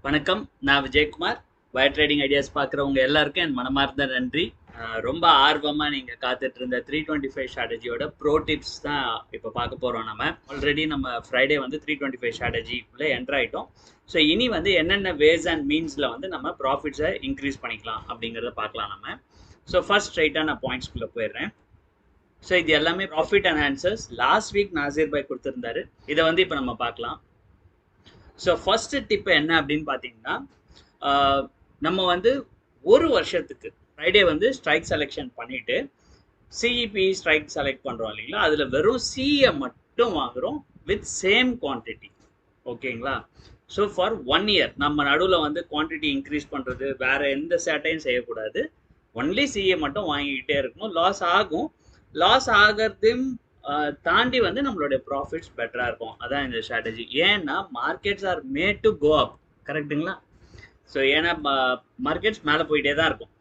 வணக்கம், நான் Vijayakumar. Wire trading ideas பார்க்குறவங்க எல்லாருக்கும் என் மனமார்ந்த நன்றி. ரொம்ப ஆர்வமாக நீங்கள் காத்துட்டு இருந்த 325 ஸ்ட்ராட்டஜியோட ப்ரோ டிப்ஸ் தான் இப்போ பார்க்க போகிறோம். ஆல்ரெடி நம்ம ஃப்ரைடே வந்து 325 ஸ்ட்ராட்டஜிக்குள்ளே என்டர் ஆகிட்டோம். ஸோ இனி வந்து என்னென்ன வேஸ் அண்ட் மீன்ஸில் வந்து நம்ம ப்ராஃபிட்ஸை இன்க்ரீஸ் பண்ணிக்கலாம் அப்படிங்கிறத பார்க்கலாம் நம்ம. ஸோ ஃபர்ஸ்ட் ஸ்ட்ரைட்டாக நான் பாயிண்ட்ஸ்குள்ளே போயிடுறேன். ஸோ இது எல்லாமே ப்ராஃபிட் அன்ஹான்சர்ஸ். லாஸ்ட் வீக் நாசிர் பாய் கொடுத்துருந்தாரு. இதை வந்து இப்போ நம்ம பார்க்கலாம். ஸோ ஃபர்ஸ்ட் டிப் என்ன அப்படின்னு பார்த்தீங்கன்னா, நம்ம வந்து ஒரு வருஷத்துக்கு ஃப்ரைடே வந்து ஸ்ட்ரைக் செலெக்ஷன் பண்ணிட்டு சிஇபி ஸ்ட்ரைக் செலக்ட் பண்ணுறோம் இல்லைங்களா, அதில் வெறும் சியை மட்டும் வாங்குகிறோம் வித் சேம் குவான்டிட்டி. ஓகேங்களா? ஸோ ஃபார் 1 இயர் நம்ம நடுவில் வந்து குவான்டிட்டி இன்க்ரீஸ் பண்ணுறது வேற எந்த சேட்டையும் செய்யக்கூடாது. ஒன்லி சிஏ மட்டும் வாங்கிக்கிட்டே இருக்கணும். லாஸ் ஆகும். லாஸ் ஆகிறதையும் தாண்டி வந்து நம்மளுடைய ப்ராஃபிட்ஸ் பெட்டராக இருக்கும். அதான் இந்த ஸ்ட்ராட்டஜி. ஏன்னா markets are made to go up. கரெக்டுங்களா? ஸோ ஏன்னா மார்க்கெட்ஸ் மேலே போயிட்டே தான் இருக்கும்.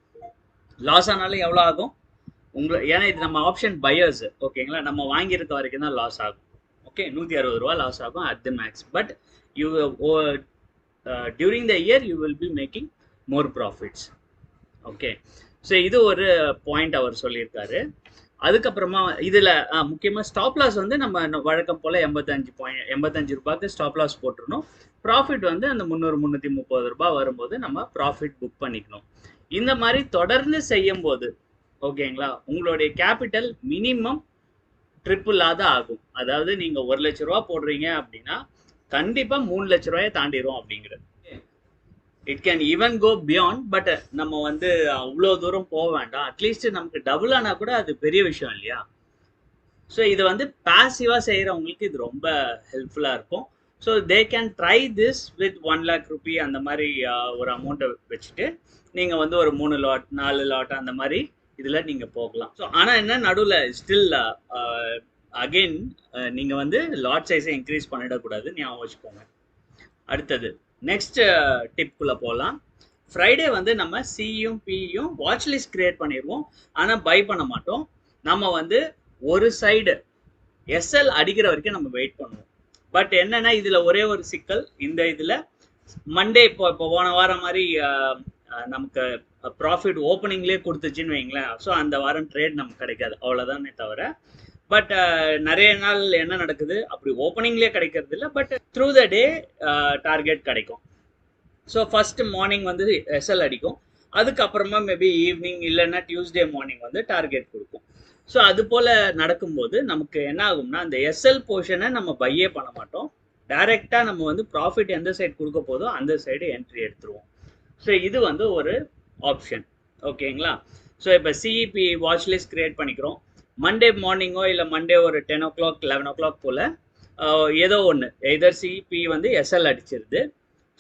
லாஸ் ஆனாலும் எவ்வளோ ஆகும் ஏன்னா இது நம்ம ஆப்ஷன் பையர்ஸ். ஓகேங்களா? நம்ம வாங்கியிருக்க வரைக்கும் தான் லாஸ் ஆகும். ஓகே, 160 ரூபா லாஸ் ஆகும் at the max. But you during the year you will be making more profits. Okay, so இது ஒரு பாயிண்ட் அவர் சொல்லியிருக்காரு. அதுக்கப்புறமா இதில் முக்கியமாக ஸ்டாப் லாஸ் வந்து நம்ம வழக்கம் போல் 85 ரூபாய்க்கு ஸ்டாப் லாஸ் போட்டுருணும். ப்ராஃபிட் வந்து அந்த 300-330 ரூபாய் வரும்போது நம்ம ப்ராஃபிட் புக் பண்ணிக்கணும். இந்த மாதிரி தொடர்ந்து செய்யும் போது ஓகேங்களா, உங்களுடைய கேபிட்டல் மினிமம் ட்ரிபிளாக தான் ஆகும். அதாவது நீங்கள் 1 லட்ச ரூபா போடுறீங்க அப்படின்னா கண்டிப்பாக 3 லட்ச ரூபாயை தாண்டிடும் அப்படிங்கிறது. It can even go beyond. But நம்ம வந்து அவ்வளோ தூரம் போக வேண்டாம். அட்லீஸ்ட் நமக்கு டபுள் ஆனால் கூட அது பெரிய விஷயம் இல்லையா? ஸோ இது வந்து பேசிவாக செய்கிறவங்களுக்கு இது ரொம்ப ஹெல்ப்ஃபுல்லாக இருக்கும். So they can try this with 1 lakh Ruby அந்த மாதிரி ஒரு அமௌண்ட்டை வச்சுட்டு நீங்கள் வந்து ஒரு 3 லாட் 4 லாட் அந்த மாதிரி இதில் நீங்கள் போகலாம். ஸோ ஆனால் என்ன, நடுவில் ஸ்டில் அகெயின் நீங்கள் வந்து லாட் சைஸை இன்க்ரீஸ் பண்ணிடக்கூடாது, ஞாபகம் வச்சுக்கோங்க. அடுத்தது நெக்ஸ்ட் டிப்குள்ளே போகலாம். ஃப்ரைடே வந்து நம்ம சியும் பியும் வாட்ச் லிஸ்ட் கிரியேட் பண்ணிடுவோம். ஆனால் பை பண்ண மாட்டோம். நம்ம வந்து ஒரு சைடு எஸ்எல் அடிக்கிற வரைக்கும் நம்ம வெயிட் பண்ணுவோம். பட் என்னன்னா இதில் ஒரே ஒரு சிக்கல். இந்த இதில் மண்டே இப்போ போன வாரம் மாதிரி நமக்கு ப்ராஃபிட் ஓப்பனிங்லேயே கொடுத்துச்சின்னு வைங்களேன். ஸோ அந்த வாரம் ட்ரேட் நமக்கு கிடைக்காது, அவ்வளோதானே தவிர. பட் நிறைய நாள் என்ன நடக்குது, அப்படி ஓப்பனிங்லேயே கிடைக்கிறது இல்லை. But through the day target கிடைக்கும். ஸோ ஃபர்ஸ்ட் மார்னிங் வந்து எஸ்எல் அடிக்கும். அதுக்கப்புறமா மேபி ஈவினிங் இல்லைன்னா டியூஸ்டே மார்னிங் வந்து டார்கெட் கொடுக்கும். ஸோ அது போல் நடக்கும்போது நமக்கு என்ன ஆகும்னா, அந்த எஸ்எல் போர்ஷனை நம்ம பையே பண்ண மாட்டோம். டைரெக்டாக நம்ம வந்து ப்ராஃபிட் எந்த சைடு கொடுக்க போதோ அந்த சைடு என்ட்ரி எடுத்துருவோம். ஸோ இது வந்து ஒரு ஆப்ஷன். ஓகேங்களா? ஸோ இப்போ சிஇபி வாட்ச் லிஸ்ட் கிரியேட் பண்ணிக்கிறோம். மண்டே மார்னிங்கோ இல்லை மண்டே ஒரு 10 o'clock 11 o'clock போல் ஏதோ ஒன்று எதர் சிபி வந்து எஸ்எல் அடிச்சிருது.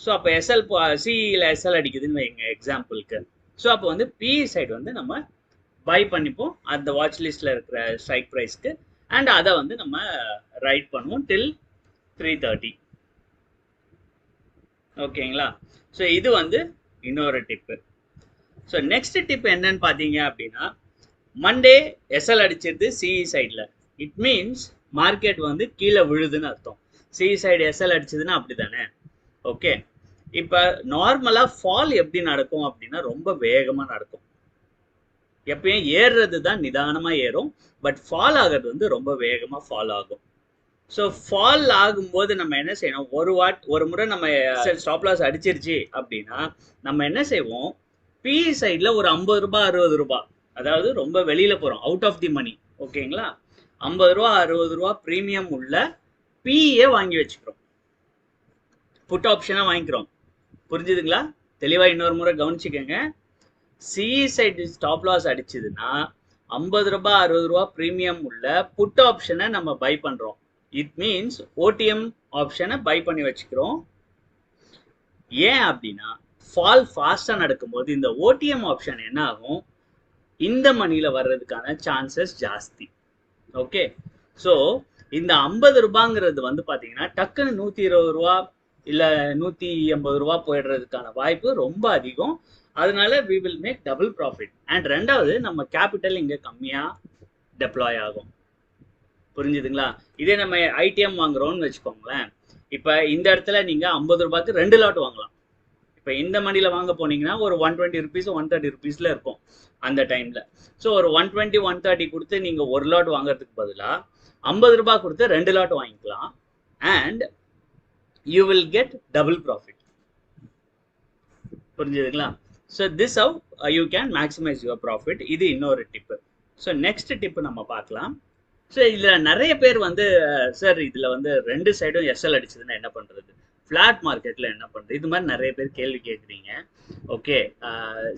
ஸோ அப்போ சிஇயில் எஸ்எல் அடிக்குதுன்னு வைங்க எக்ஸாம்பிளுக்கு. ஸோ அப்போ வந்து பி சைடு வந்து நம்ம பை பண்ணிப்போம் அந்த வாட்ச் லிஸ்ட்டில் இருக்கிற ஸ்ட்ரைக் ப்ரைஸ்க்கு. அண்ட் அதை வந்து நம்ம ரைட் பண்ணுவோம் டில் 3:30. ஓகேங்களா? ஸோ இது வந்து இன்னொரு டிப்பு. ஸோ நெக்ஸ்ட் டிப் என்னன்னு பார்த்தீங்க அப்படின்னா, மண்டே எஸ்எல் அடிச்சிருது சிஇ சைடில். இட் மீன்ஸ் மார்க்கெட் வந்து கீழே விழுதுன்னு அர்த்தம். சிஇ சைடு எஸ்எல் அடிச்சதுன்னா அப்படி தானே? ஓகே, இப்போ நார்மலாக ஃபால் எப்படி நடக்கும் அப்படின்னா ரொம்ப வேகமாக நடக்கும். எப்பயும் ஏறுறது தான் நிதானமாக ஏறும். பட் ஃபால் ஆகிறது வந்து ரொம்ப வேகமாக ஃபால் ஆகும். ஸோ ஃபால் ஆகும்போது நம்ம என்ன செய்யணும், ஒரு முறை நம்ம ஸ்டாப் லாஸ் அடிச்சிருச்சு அப்படின்னா நம்ம என்ன செய்வோம், பிஇ சைடில் ஒரு 50 ரூபாய் 60 ரூபாய், அதாவது ரொம்ப வெளியில் போகிறோம், அவுட் ஆஃப் தி மணி. ஓகேங்களா? 50 ரூபா 60 ரூபா ப்ரீமியம் உள்ள பிஏ வாங்கி வச்சுக்கிறோம். புட் ஆப்ஷனாக வாங்கிக்கிறோம். புரிஞ்சுதுங்களா? தெளிவாக இன்னொரு முறை கவனிச்சுக்கோங்க. சிஇ சைடு ஸ்டாப் லாஸ் அடிச்சதுன்னா 50 ரூபாய் 60 ரூபா ப்ரீமியம் உள்ள புட் ஆப்ஷனை நம்ம பை பண்ணுறோம். இட் மீன்ஸ் ஓடிஎம் ஆப்ஷனை பை பண்ணி வச்சுக்கிறோம். ஏன் அப்படின்னா ஃபால் ஃபாஸ்ட்டாக நடக்கும்போது இந்த ஓடிஎம் ஆப்ஷன் என்ன ஆகும், இந்த மணியில் வர்றதுக்கான சான்சஸ் ஜாஸ்தி. ஓகே, ஸோ இந்த 50 ரூபாங்கிறது வந்து பார்த்தீங்கன்னா டக்குன்னு 120 ரூபா இல்லை 180 ரூபா போயிடுறதுக்கான வாய்ப்பு ரொம்ப அதிகம். அதனால we will make double profit. And ரெண்டாவது நம்ம கேபிட்டல் இங்கே கம்மியாக டெப்ளாய் ஆகும். புரிஞ்சுதுங்களா? இதே நம்ம ஐடிஎம் வாங்குறோம்னு வச்சுக்கோங்களேன். இப்போ இந்த இடத்துல நீங்கள் 50 ரூபாய்க்கு 2 லாட் வாங்கலாம். இப்போ இந்த மணியில் வாங்க போனீங்கன்னா ஒரு 120 ருபீஸ் 130 ருபீஸில் இருக்கும் அந்த டைமில். ஸோ ஒரு 120 130 கொடுத்து நீங்கள் ஒரு லாட் வாங்குறதுக்கு பதிலாக 50 ரூபாய் கொடுத்து 2 லாட் வாங்கிக்கலாம். And you will get double profit. புரிஞ்சுதுங்களா? So this how you can maximise your profit. இது இன்னொரு டிப்பு. ஸோ நெக்ஸ்ட் டிப்பு நம்ம பார்க்கலாம். ஸோ இதில் நிறைய பேர் வந்து சார் இதில் வந்து 2 சைடும் எஸ்எல் அடிச்சதுன்னா என்ன பண்ணுறது, ஃப்ளாட் மார்க்கெட்டில் என்ன பண்ணுறது, இது மாதிரி நிறைய பேர் கேள்வி கேட்குறீங்க. ஓகே,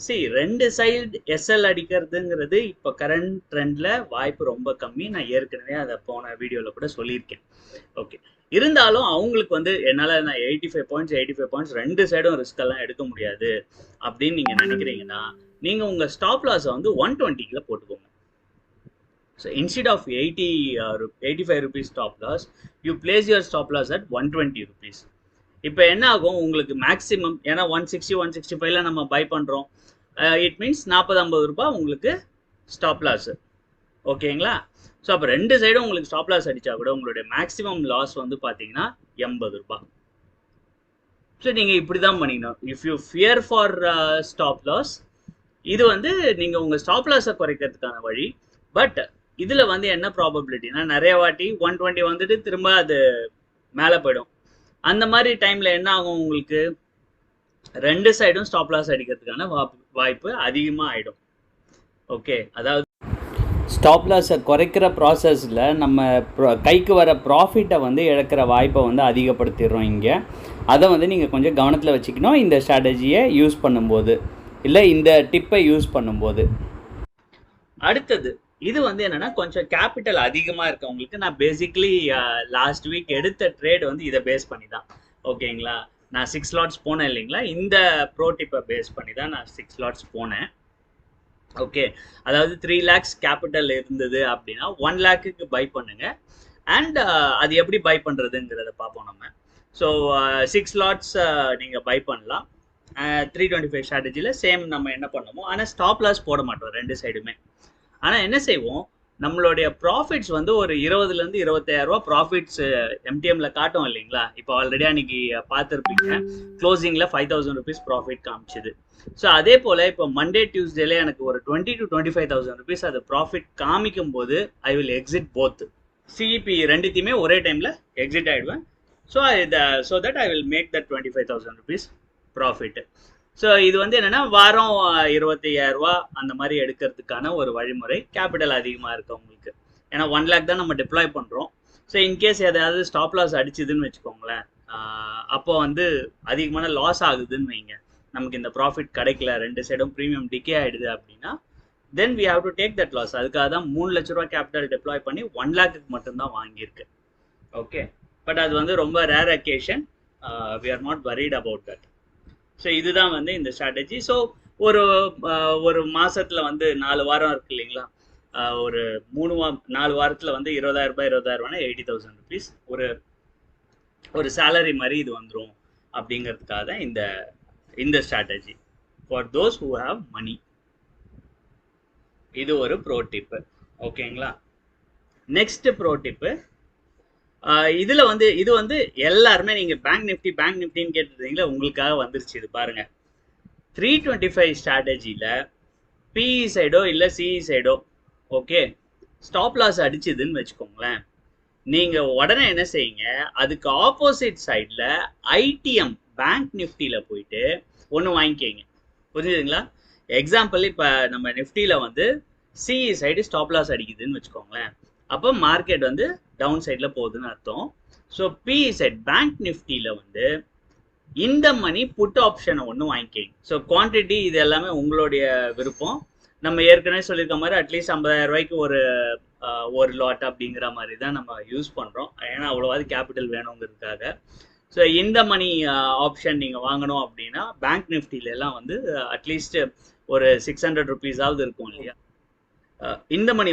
சரி 2 சைடு எஸ்எல் அடிக்கிறதுங்கிறது இப்போ கரண்ட் ட்ரெண்டில் வாய்ப்பு ரொம்ப கம்மி. நான் ஏற்கனவே அதை போன வீடியோவில் கூட சொல்லியிருக்கேன். ஓகே, இருந்தாலும் அவங்களுக்கு வந்து என்னால் நான் 85 பாயிண்ட்ஸ் 2 சைடும் ரிஸ்க் எல்லாம் எடுக்க முடியாது அப்படின்னு நீங்கள் நினைக்கிறீங்கன்னா நீங்கள் உங்கள் ஸ்டாப் லாஸை வந்து 120 போட்டுக்கோங்க. So instead of 85 rupees stop loss, you place your stop loss at 120 rupees. இப்போ என்ன ஆகும் உங்களுக்கு மேக்ஸிமம், ஏன்னா 160 165ல நம்ம பை பண்ணுறோம். இட் மீன்ஸ் 40-50 ரூபாய் உங்களுக்கு ஸ்டாப் லாஸ். ஓகேங்களா? ஸோ அப்போ 2 சைடும் உங்களுக்கு ஸ்டாப் லாஸ் அடித்தா கூட உங்களுடைய மேக்ஸிமம் லாஸ் வந்து பார்த்தீங்கன்னா 80 ரூபாய். ஸோ நீங்கள் இப்படி தான் பண்ணிக்கணும். If you fear for stop loss, இது வந்து நீங்கள் உங்கள் ஸ்டாப் லாஸை குறைக்கிறதுக்கான வழி. பட் இதில் வந்து என்ன ப்ராபபிலிட்டினா நிறைய வாட்டி 120 வந்துட்டு திரும்ப அது மேலே போயிடும். அந்த மாதிரி டைமில் என்ன ஆகும் உங்களுக்கு 2 சைடும் ஸ்டாப் லாஸ் அடிக்கிறதுக்கான வாய்ப்பு அதிகமாக ஆகிடும். ஓகே, அதாவது ஸ்டாப் லாஸை குறைக்கிற ப்ராசஸில் நம்ம கைக்கு வர ப்ராஃபிட்டை வந்து இழக்கிற வாய்ப்பை வந்து அதிகப்படுத்திடுறோம் இங்கே. அதை வந்து நீங்கள் கொஞ்சம் கவனத்தில் வச்சுக்கணும் இந்த ஸ்ட்ராட்டஜியை யூஸ் பண்ணும்போது, இல்லை இந்த டிப்பை யூஸ் பண்ணும்போது. அடுத்தது இது வந்து என்னன்னா கொஞ்சம் கேபிட்டல் அதிகமாக இருக்கவங்களுக்கு நான் பேசிக்லி லாஸ்ட் வீக் எடுத்த ட்ரேட் வந்து இதை பேஸ் பண்ணி தான். ஓகேங்களா? நான் 6 லாட்ஸ் போனேன் இல்லைங்களா, இந்த ப்ரோ டிப்பை பேஸ் பண்ணி தான் நான் 6 லாட்ஸ் போனேன். ஓகே, அதாவது 3 lakhs கேபிட்டல் இருந்தது அப்படின்னா 1 lakhக்கு பை பண்ணுங்க. அண்ட் அது எப்படி பை பண்ணுறதுங்கிறத பார்ப்போம் நம்ம. ஸோ 6 லாட்ஸ் நீங்கள் பை பண்ணலாம். 325 ஸ்ட்ராட்டஜியில் சேம் நம்ம என்ன பண்ணுமோ, ஆனால் ஸ்டாப் லாஸ் போட மாட்டோம் 2 சைடுமே. ஆனால் என்ன செய்வோம், நம்மளுடைய ப்ராஃபிட்ஸ் வந்து ஒரு 20,000 25,000 ரூபா ப்ராஃபிட்ஸ் எம்டிஎம்ல காட்டும் இல்லைங்களா. இப்போ ஆல்ரெடி அன்னைக்கு பார்த்துருப்பீங்க க்ளோசிங்கில் 5,000 ருபீஸ் ப்ராஃபிட் காமிச்சுது. ஸோ அதே போல் இப்போ மண்டே டியூஸ்டேல எனக்கு ஒரு 20,000 to 25,000 ருபீஸ் அது ப்ராஃபிட் காமிக்கும் போது I will exit both CEP ரெண்டுத்தையுமே ஒரே டைமில் எக்ஸிட் ஆகிடுவேன். So that I will make that 25,000 rupees profit. So இது வந்து என்னென்னா வாரம் 25,000 ரூபா அந்த மாதிரி எடுக்கிறதுக்கான ஒரு வழிமுறை கேபிட்டல் அதிகமாக இருக்கவங்களுக்கு. ஏன்னா 1 lakh தான் நம்ம டிப்ளாய் பண்ணுறோம். ஸோ இன்கேஸ் எதாவது ஸ்டாப் லாஸ் அடிச்சுதுன்னு வச்சுக்கோங்களேன், அப்போ வந்து அதிகமான லாஸ் ஆகுதுன்னு வைங்க, நமக்கு இந்த ப்ராஃபிட் கிடைக்கல, 2 சைடும் ப்ரீமியம் டிகே ஆகிடுது அப்படின்னா then we have to take that loss. அதுக்காக தான் 3 லட்ச ரூபா கேபிட்டல் டிப்ளாய் பண்ணி 1 lakhக்கு மட்டும்தான் வாங்கியிருக்கு. ஓகே, பட் அது வந்து ரொம்ப rare occasion. We are not worried about that. So இதுதான் வந்து இந்த ஸ்ட்ராட்டஜி. ஸோ ஒரு மாதத்தில் வந்து 4 வாரம் இருக்கு இல்லைங்களா, ஒரு 4 வாரத்தில் வந்து 20,000 ரூபாய் 80,000 ருபீஸ் ஒரு சேலரி மாதிரி இது வந்துடும் அப்படிங்கிறதுக்காக தான் இந்த strategy for those who have money. இது ஒரு ப்ரோ டிப்பு. ஓகேங்களா? நெக்ஸ்ட் ப்ரோ டிப்பு, இதுல வந்து இது வந்து எல்லாருமே நீங்க பேங்க் நிஃப்டின்னு கேட்டுருந்தீங்களா, உங்களுக்காக வந்துருச்சு. இது பாருங்க, 325 ஸ்ட்ராட்டஜியில பிஇ சைடோ இல்ல சிஇ சைடோ ஓகே ஸ்டாப் லாஸ் அடிச்சுதுன்னு வச்சுக்கோங்களேன், நீங்க உடனே என்ன செய்யுங்க, அதுக்கு ஆப்போசிட் சைட்ல ஐடிஎம் பேங்க் நிஃப்டியில போயிட்டு ஒன்று வாங்கிக்கங்க. புரிஞ்சுதுங்களா? எக்ஸாம்பிள் இப்போ நம்ம நிஃப்டியில வந்து சிஇ சைடு ஸ்டாப் லாஸ் அடிக்குதுன்னு வச்சுக்கோங்களேன், அப்போ மார்க்கெட் வந்து டவுன் சைடில் போகுதுன்னு அர்த்தம். ஸோ பிஇ சைட் பேங்க் நிஃப்டியில் வந்து இந்த மணி புட் ஆப்ஷனை ஒன்று வாங்கிக்கிங்க. ஸோ குவான்டிட்டி இது எல்லாமே உங்களுடைய விருப்பம். நம்ம ஏற்கனவே சொல்லியிருக்க மாதிரி அட்லீஸ்ட் 50,000 ரூபாய்க்கு ஒரு லாட் அப்படிங்கிற மாதிரி தான் நம்ம யூஸ் பண்ணுறோம், ஏன்னா அவ்வளோவாது கேபிட்டல் வேணுங்கிறதுக்காக. ஸோ இந்த மணி ஆப்ஷன் நீங்கள் வாங்கணும் அப்படின்னா பேங்க் நிஃப்டிலெலாம் வந்து அட்லீஸ்ட் ஒரு 600 ருபீஸாவது இருக்கும் இல்லையா. இந்த மணி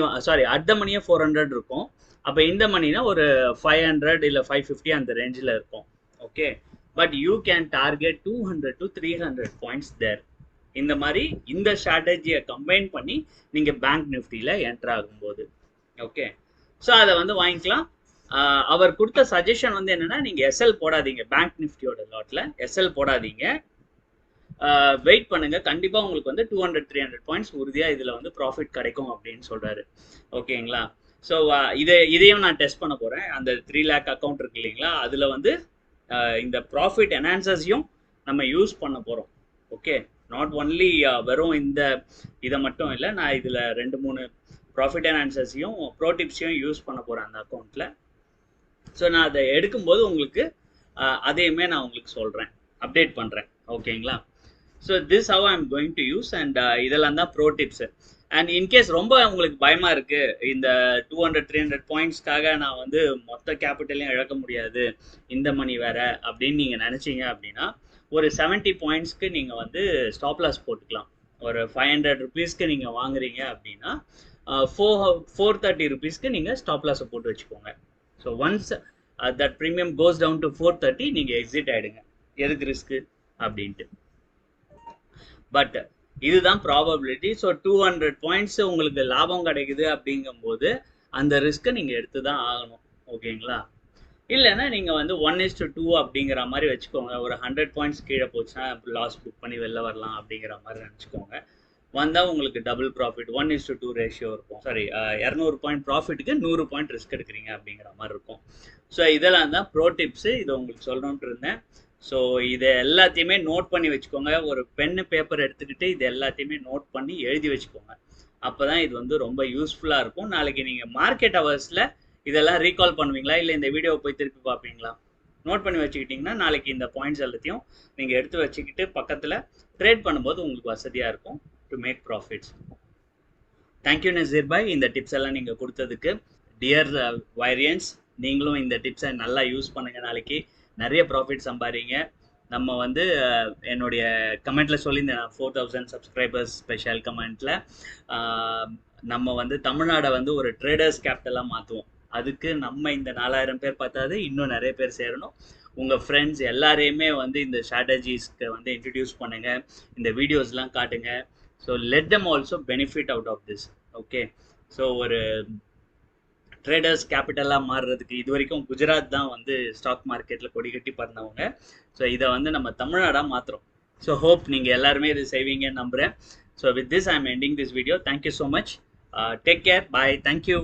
அட் த மணியே 400 இருக்கும். அப்போ இந்த மணினா ஒரு 500 இல்லை 550 அந்த ரேஞ்சில் இருக்கும். Okay, but you can target 200 to 300 points there. இந்த மாதிரி இந்த ஸ்ட்ராட்டஜியை கம்பைன் பண்ணி நீங்கள் பேங்க் நிஃப்டியில் என்டர் ஆகும்போது ஓகே, ஸோ அதை வந்து வாங்கிக்கலாம். அவர் கொடுத்த சஜஷன் வந்து என்னென்னா, நீங்கள் எஸ்எல் போடாதீங்க, பேங்க் நிஃப்டியோட லாட்டில் எஸ்எல் போடாதீங்க. வெயிட் பண்ணுங்க, கண்டிப்பா உங்களுக்கு வந்து 200-300 பாயிண்ட்ஸ் உறுதியா இதுல வந்து ப்ராஃபிட் கிடைக்கும் அப்படின்னு சொல்றாரு. ஓகேங்களா? ஸோ இதையும் நான் டெஸ்ட் பண்ண போறேன். அந்த 3 லேக் அக்கௌண்ட் இருக்கு இல்லைங்களா, அதுல வந்து இந்த ப்ராஃபிட் என்ஹான்சர்ஸையும் நம்ம யூஸ் பண்ண போறோம். ஓகே, நாட் ஒன்லி வெறும் இந்த இதை மட்டும் இல்லை, நான் இதுல 2-3 ப்ராஃபிட் என்ஹான்சர்ஸையும் ப்ரோ டிப்ஸையும் யூஸ் பண்ண போறேன் அந்த அக்கௌண்ட்ல. ஸோ நான் அதை எடுக்கும்போது உங்களுக்கு அதையுமே நான் உங்களுக்கு சொல்றேன், அப்டேட் பண்றேன். ஓகேங்களா? So this how I am going to use and இதெல்லாம் தான் ப்ரோ டிப்ஸ். அண்ட் இன்கேஸ் ரொம்ப உங்களுக்கு பயமா இருக்கு, இந்த 200-300 பாயிண்ட்ஸ்க்காக நான் வந்து மொத்த கேபிட்டலையும் இழக்க முடியாது, இந்த மணி வேற அப்படின்னு நீங்க நினைச்சீங்க அப்படின்னா, ஒரு 70 பாயிண்ட்ஸ்க்கு நீங்க வந்து ஸ்டாப் லாஸ் போட்டுக்கலாம். ஒரு 500 ருபீஸ்க்கு நீங்க வாங்குறீங்க அப்படின்னா 430 ருபீஸ்க்கு நீங்க ஸ்டாப் லாஸை போட்டு வச்சுக்கோங்க. So once that premium goes down to 430 நீங்க எக்ஸிட் ஆயிடுங்க. எதுக்கு ரிஸ்க் அப்படின்ட்டு. பட் இதுதான் ப்ராபபிலிட்டி. ஸோ 200 பாயிண்ட்ஸ் உங்களுக்கு லாபம் கிடைக்குது அப்படிங்கும்போது அந்த ரிஸ்க்கை நீங்க எடுத்து தான் ஆகணும். ஓகேங்களா? இல்லைன்னா நீங்க வந்து 1:2 அப்படிங்கிற மாதிரி வச்சுக்கோங்க. ஒரு 100 பாயிண்ட்ஸ் கீழே போச்சுன்னா லாஸ் புக் பண்ணி வெளில வரலாம் அப்படிங்கிற மாதிரி நினச்சிக்கோங்க. வந்தால் உங்களுக்கு டபுள் ப்ராஃபிட் 1:2 ரேஷியோ இருக்கும். சாரி, 200 பாயிண்ட் ப்ராஃபிட்டுக்கு 100 பாயிண்ட் ரிஸ்க் எடுக்கிறீங்க அப்படிங்கிற மாதிரி இருக்கும். ஸோ இதெல்லாம் தான் ப்ரோ டிப்ஸு. இதை உங்களுக்கு சொல்லணுன்ட்டு இருந்தேன். ஸோ இதை எல்லாத்தையுமே நோட் பண்ணி வச்சுக்கோங்க. ஒரு பென்னு பேப்பர் எடுத்துக்கிட்டு இது எல்லாத்தையுமே நோட் பண்ணி எழுதி வச்சுக்கோங்க. அப்போ தான் இது வந்து ரொம்ப யூஸ்ஃபுல்லாக இருக்கும். நாளைக்கு நீங்கள் மார்க்கெட் ஹவர்ஸில் இதெல்லாம் ரீகால் பண்ணுவீங்களா, இல்லை இந்த வீடியோவை போய் திருப்பி பார்ப்பீங்களா? நோட் பண்ணி வச்சுக்கிட்டிங்கன்னா நாளைக்கு இந்த பாயிண்ட்ஸ் எல்லாத்தையும் நீங்கள் எடுத்து வச்சுக்கிட்டு பக்கத்தில் ட்ரேட் பண்ணும்போது உங்களுக்கு வசதியாக இருக்கும் to make profits. Thank you Nazeer பாய், இந்த டிப்ஸ் எல்லாம் நீங்கள் கொடுத்ததுக்கு. டியர் வைரியன்ஸ், நீங்களும் இந்த டிப்ஸை நல்லா யூஸ் பண்ணுங்கள். நாளைக்கு நிறைய ப்ராஃபிட் சம்பாதிங்க. நம்ம வந்து என்னுடைய கமெண்ட்டில் சொல்லியிருந்தேன், 4000 சப்ஸ்கிரைபர்ஸ் ஸ்பெஷல் கமெண்ட்டில் நம்ம வந்து தமிழ்நாடை வந்து ஒரு ட்ரேடர்ஸ் கேபிட்டலாக மாற்றுவோம். அதுக்கு நம்ம இந்த 4000 பேர் பார்த்தாது, இன்னும் நிறைய பேர் சேரணும். உங்கள் ஃப்ரெண்ட்ஸ் எல்லாரையுமே வந்து இந்த ஸ்ட்ராட்டஜிஸ்க்கு வந்து இன்ட்ரடியூஸ் பண்ணுங்கள், இந்த வீடியோஸ்லாம் காட்டுங்க. So let them also benefit out of this. Okay, so ஒரு ட்ரேடர்ஸ் கேபிட்டலாக மாறுறதுக்கு இது வரைக்கும் குஜராத் தான் வந்து ஸ்டாக் மார்க்கெட்டில் கொடி கட்டி பறந்தவங்க. ஸோ இதை வந்து நம்ம தமிழ்நாடாக மாற்றுறோம். ஸோ ஹோப் நீங்கள் எல்லாருமே இது செய்வீங்கன்னு நம்புகிறேன். So with this I am ending this video. Thank you so much. Take care. Bye. Thank you.